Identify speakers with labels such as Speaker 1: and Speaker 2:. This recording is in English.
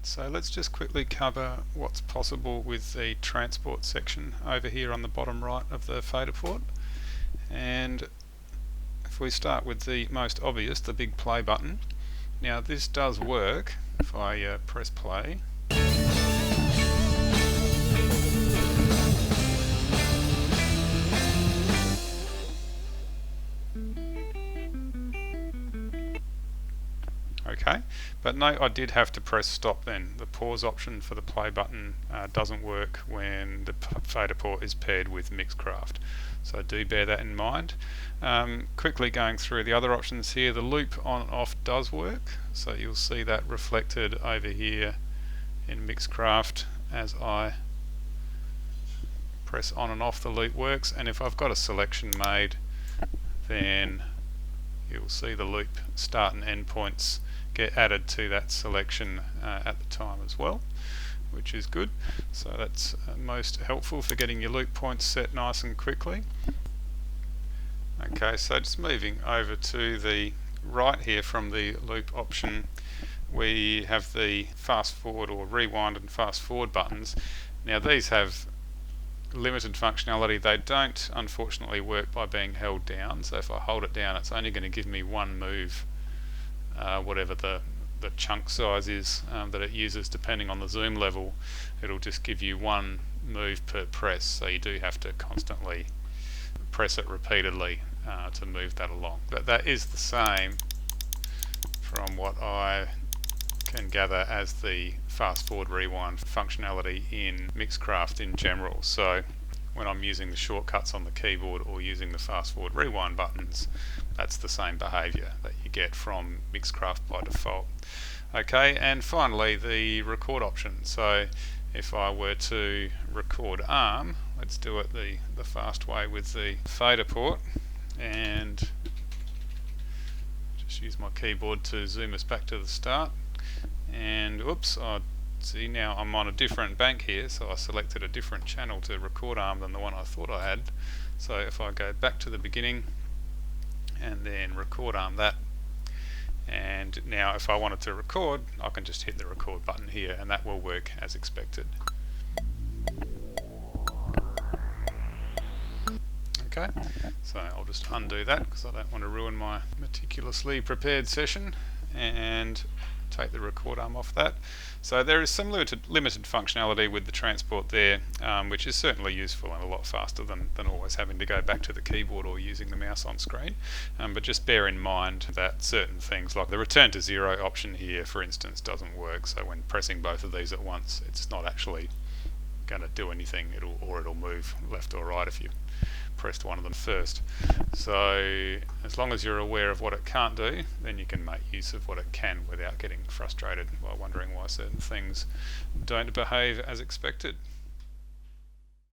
Speaker 1: So let's just quickly cover what's possible with the transport section over here on the bottom right of the FaderPort. And if we start with the most obvious, the big play button. Now this does work if I press play. Okay, but note I did have to press stop then. The pause option for the play button doesn't work when the FaderPort is paired with MixCraft. So do bear that in mind. Quickly going through the other options here, the loop on and off does work. So you'll see that reflected over here in MixCraft as I press on and off, the loop works. And if I've got a selection made, then you'll see the loop start and end points get added to that selection at the time as well, which is good. So that's most helpful for getting your loop points set nice and quickly. Okay, so just moving over to the right here from the loop option, we have the fast forward or rewind and fast forward buttons. Now these have limited functionality. They don't unfortunately work by being held down, so if I hold it down it's only going to give me one move, whatever the chunk size is that it uses depending on the zoom level. It'll just give you one move per press, so you do have to constantly press it repeatedly to move that along. But that is the same from what I can gather as the fast forward rewind functionality in MixCraft in general. So when I'm using the shortcuts on the keyboard or using the fast forward rewind buttons, that's the same behavior that you get from MixCraft by default. Okay, and finally the record option. So if I were to record ARM, let's do it the fast way with the FaderPort, and just use my keyboard to zoom us back to the start. And whoops, I see now I'm on a different bank here, so I selected a different channel to record ARM than the one I thought I had. So if I go back to the beginning and then record ARM that, and now if I wanted to record, I can just hit the record button here and that will work as expected. Okay, so I'll just undo that because I don't want to ruin my meticulously prepared session, and take the record arm off that. So there is some limited functionality with the transport there, which is certainly useful and a lot faster than always having to go back to the keyboard or using the mouse on screen. But just bear in mind that certain things like the return to zero option here, for instance, doesn't work. So when pressing both of these at once, it's not actually going to do anything. It'll move left or right if you pressed one of them first. So as long as you're aware of what it can't do, then you can make use of what it can without getting frustrated by wondering why certain things don't behave as expected.